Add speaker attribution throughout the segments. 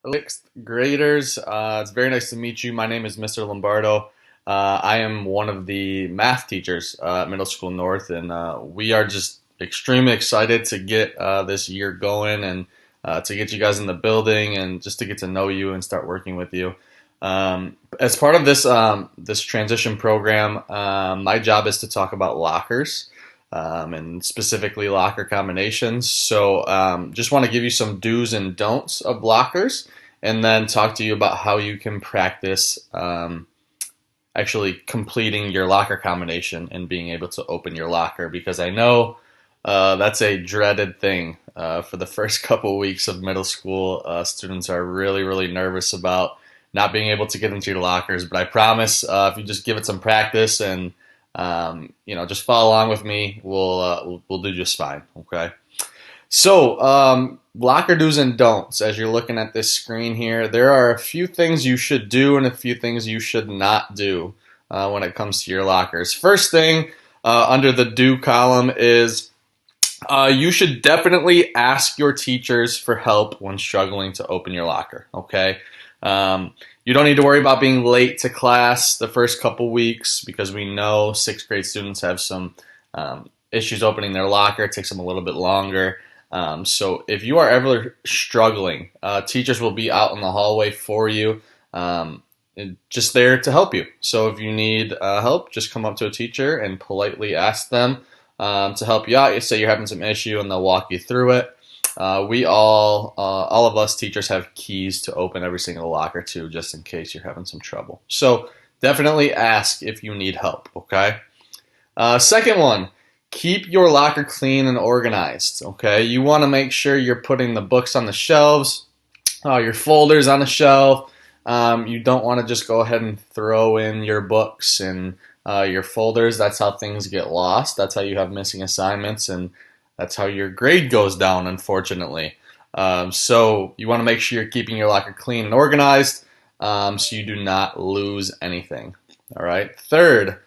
Speaker 1: Sixth graders, it's very nice to meet you. My name is Mr. Lombardo. I am one of the math teachers at Middle School North, and we are just extremely excited to get this year going and to get you guys in the building and just to get to know you and start working with you. As part of this transition program, my job is to talk about lockers. And specifically locker combinations. So, just want to give you some do's and don'ts of lockers, and then talk to you about how you can practice actually completing your locker combination and being able to open your locker. Because I know that's a dreaded thing for the first couple weeks of middle school. Students are really, really nervous about not being able to get into your lockers. But I promise, if you just give it some practice and just follow along with me. We'll do just fine. Okay. So, locker do's and don'ts. As you're looking at this screen here, there are a few things you should do and a few things you should not do when it comes to your lockers. First thing under the do column is you should definitely ask your teachers for help when struggling to open your locker. Okay. You don't need to worry about being late to class the first couple weeks because we know sixth grade students have some issues opening their locker. It takes them a little bit longer. So if you are ever struggling, teachers will be out in the hallway for you, just there to help you. So if you need help, just come up to a teacher and politely ask them to help you out. You say you're having some issue and they'll walk you through it. We all of us teachers have keys to open every single locker too, just in case you're having some trouble. So definitely ask if you need help, okay? Second one, keep your locker clean and organized, okay? You want to make sure you're putting the books on the shelves, your folders on the shelf. You don't want to just go ahead and throw in your books and your folders. That's how things get lost. That's how you have missing assignments, and that's how your grade goes down, unfortunately. So you want to make sure you're keeping your locker clean and organized so you do not lose anything. All right. Third,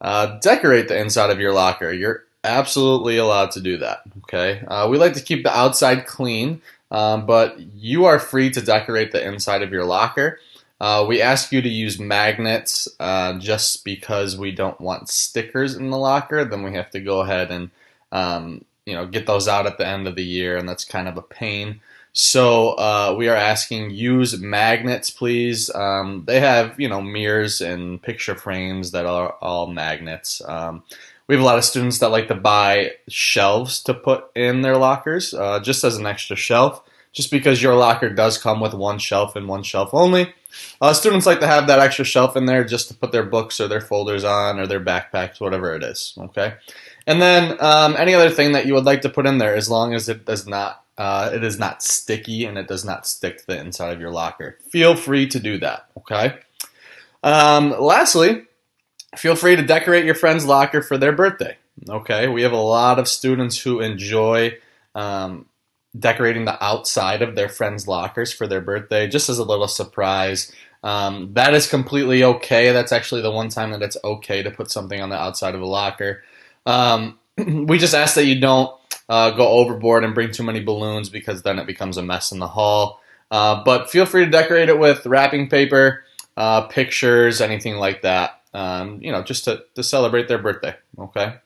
Speaker 1: decorate the inside of your locker. You're absolutely allowed to do that. Okay. We like to keep the outside clean, but you are free to decorate the inside of your locker. We ask you to use magnets just because we don't want stickers in the locker. Then we have to go ahead and get those out at the end of the year, and that's kind of a pain. So we are asking, use magnets, please. They have, mirrors and picture frames that are all magnets. We have a lot of students that like to buy shelves to put in their lockers, just as an extra shelf, just because your locker does come with one shelf and one shelf only. Students like to have that extra shelf in there just to put their books or their folders on or their backpacks, whatever it is, okay? And then any other thing that you would like to put in there, as long as it is not sticky and it does not stick to the inside of your locker. Feel free to do that, okay? Lastly, feel free to decorate your friend's locker for their birthday, okay? We have a lot of students who enjoy decorating the outside of their friends' lockers for their birthday, just as a little surprise. That is completely okay. That's actually the one time that it's okay to put something on the outside of a locker. We just ask that you don't go overboard and bring too many balloons because then it becomes a mess in the hall. But feel free to decorate it with wrapping paper, pictures, anything like that, just to celebrate their birthday, okay?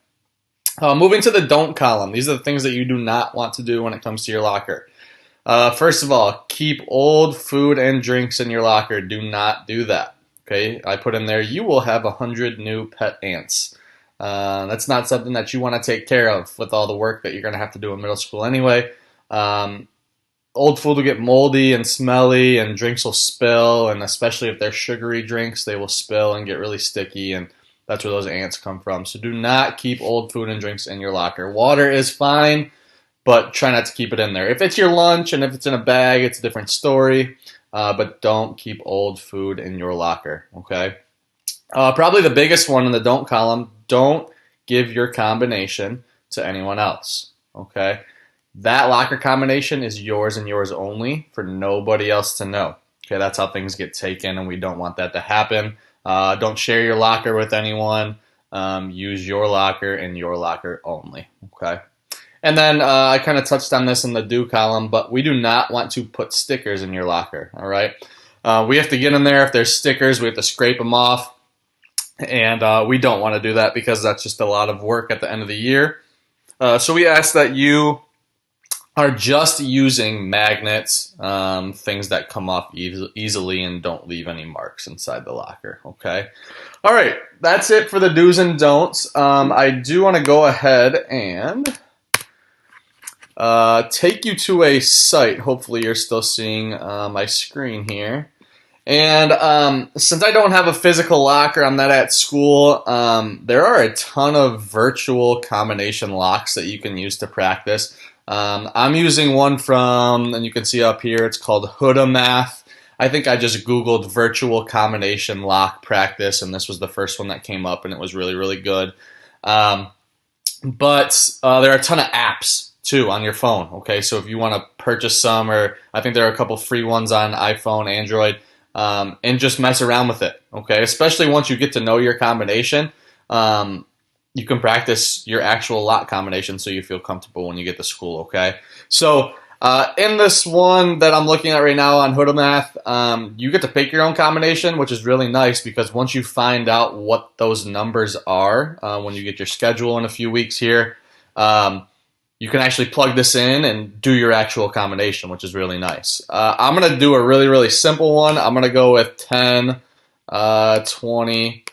Speaker 1: Moving to the don't column. These are the things that you do not want to do when it comes to your locker. First of all, keep old food and drinks in your locker. Do not do that, okay? I put in there, you will have 100 new pet ants. That's not something that you want to take care of with all the work that you're going to have to do in middle school anyway. Old food will get moldy and smelly, and drinks will spill, and especially if they're sugary drinks, they will spill and get really sticky, and that's where those ants come from. So do not keep old food and drinks in your locker. Water is fine, but try not to keep it in there. If it's your lunch and if it's in a bag, it's a different story, but don't keep old food in your locker, okay? Probably the biggest one in the don't column, don't give your combination to anyone else, okay? That locker combination is yours and yours only for nobody else to know, okay? That's how things get taken, and we don't want that to happen. Don't share your locker with anyone. Use your locker and your locker only, okay? And then I kind of touched on this in the do column, but we do not want to put stickers in your locker, all right? We have to get in there. If there's stickers, we have to scrape them off. And we don't want to do that because that's just a lot of work at the end of the year. So we ask that you are just using magnets, things that come off easily and don't leave any marks inside the locker, okay? All right, that's it for the do's and don'ts. I do want to go ahead and take you to a site. Hopefully you're still seeing my screen here. And since I don't have a physical locker, I'm not at school, there are a ton of virtual combination locks that you can use to practice. I'm using one from, and you can see up here, it's called Hudamath. I think I just Googled virtual combination lock practice, and this was the first one that came up, and it was really, really good. But there are a ton of apps too on your phone, okay? So if you want to purchase some, or I think there are a couple free ones on iPhone, Android, and just mess around with it, okay? Especially once you get to know your combination, you can practice your actual lock combination so you feel comfortable when you get to school, okay? So in this one that I'm looking at right now on Hudamath, you get to pick your own combination, which is really nice because once you find out what those numbers are, when you get your schedule in a few weeks here, you can actually plug this in and do your actual combination, which is really nice. I'm going to do a really, really simple one. I'm going to go with 10, 20,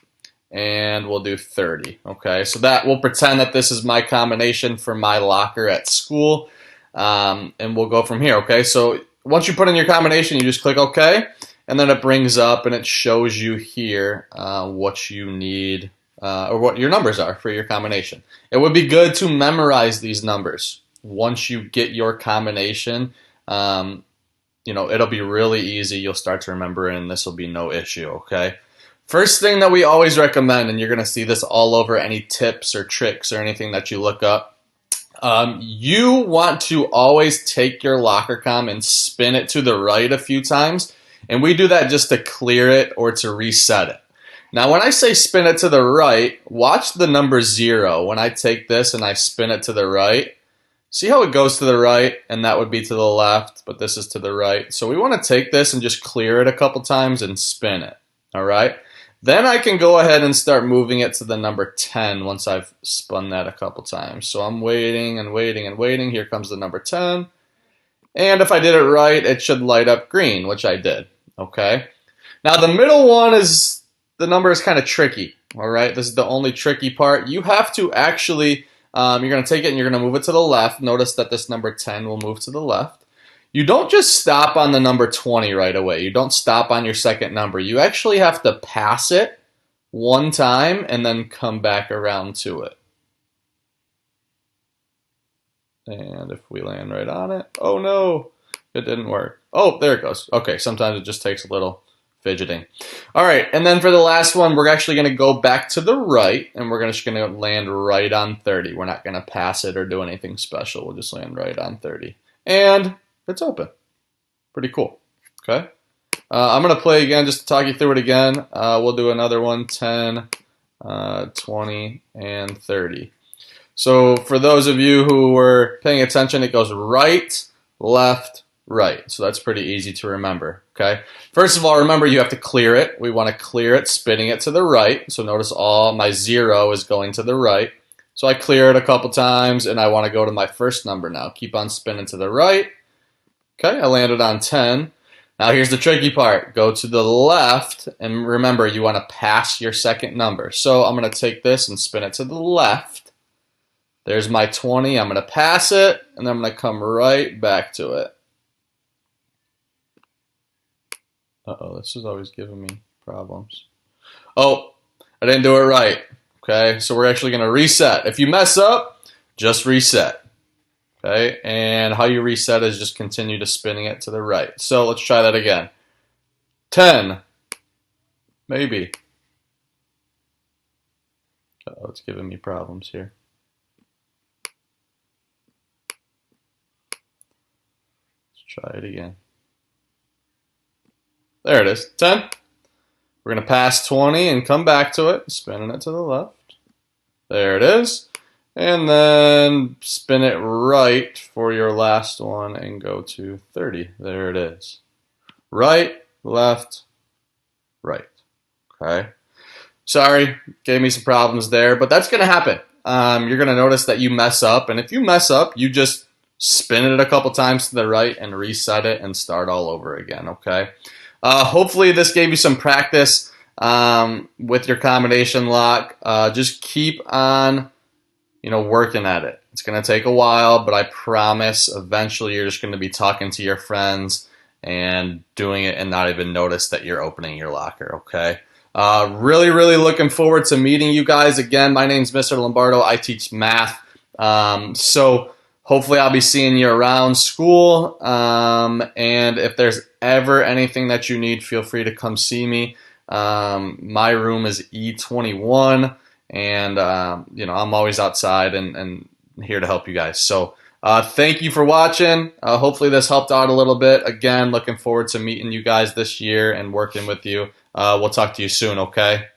Speaker 1: and we'll do 30. Okay, so that we'll pretend that this is my combination for my locker at school, and we'll go from here. Okay, so once you put in your combination, you just click OK, and then it brings up and it shows you here what you need or what your numbers are for your combination. It would be good to memorize these numbers once you get your combination. It'll be really easy. You'll start to remember it, and this will be no issue. Okay. First thing that we always recommend, and you're going to see this all over any tips or tricks or anything that you look up, you want to always take your locker comm and spin it to the right a few times, and we do that just to clear it or to reset it. Now, when I say spin it to the right, watch the number 0. When I take this and I spin it to the right, see how it goes to the right, and that would be to the left, but this is to the right. So we want to take this and just clear it a couple times and spin it, all right? Then I can go ahead and start moving it to the number 10 once I've spun that a couple times. So I'm waiting and waiting and waiting. Here comes the number 10. And if I did it right, it should light up green, which I did. Okay. Now the middle one is, the number is kind of tricky. All right. This is the only tricky part. You have to actually, you're going to take it and you're going to move it to the left. Notice that this number 10 will move to the left. You don't just stop on the number 20 right away. You don't stop on your second number. You actually have to pass it one time and then come back around to it. And if we land right on it, oh no, it didn't work. Oh, there it goes. Okay, sometimes it just takes a little fidgeting. All right, and then for the last one, we're actually going to go back to the right, and we're just going to land right on 30. We're not going to pass it or do anything special. We'll just land right on 30. And it's open. Pretty cool. Okay. I'm going to play again just to talk you through it again. We'll do another one, 10, 20, and 30. So for those of you who were paying attention, it goes right, left, right. So that's pretty easy to remember. Okay. First of all, remember you have to clear it. We want to clear it, spinning it to the right. So notice all my 0 is going to the right. So I clear it a couple times, and I want to go to my first number now. Keep on spinning to the right. Okay, I landed on 10. Now here's the tricky part. Go to the left, and remember you want to pass your second number. So I'm going to take this and spin it to the left. There's my 20. I'm going to pass it, and then I'm going to come right back to it. Uh-oh, this is always giving me problems. Oh, I didn't do it right. Okay, so we're actually going to reset. If you mess up, just reset. Okay, and how you reset is just continue to spinning it to the right. So let's try that again. 10. Maybe. Oh, it's giving me problems here. Let's try it again. There it is. 10. We're going to pass 20 and come back to it, spinning it to the left. There it is. And then spin it right for your last one and go to 30. There it is. Right, left, right. Okay. Sorry, gave me some problems there, but that's going to happen. You're going to notice that you mess up, and if you mess up, you just spin it a couple times to the right and reset it and start all over again, okay? Hopefully this gave you some practice with your combination lock. Just keep on, working at it. It's going to take a while, but I promise eventually you're just going to be talking to your friends and doing it and not even notice that you're opening your locker, okay? Really, really looking forward to meeting you guys. Again, my name's Mr. Lombardo. I teach math. So hopefully I'll be seeing you around school. And if there's ever anything that you need, feel free to come see me. My room is E21, and I'm always outside and here to help you guys. So thank you for watching. Hopefully this helped out a little bit. Again, looking forward to meeting you guys this year and working with you. We'll talk to you soon, okay?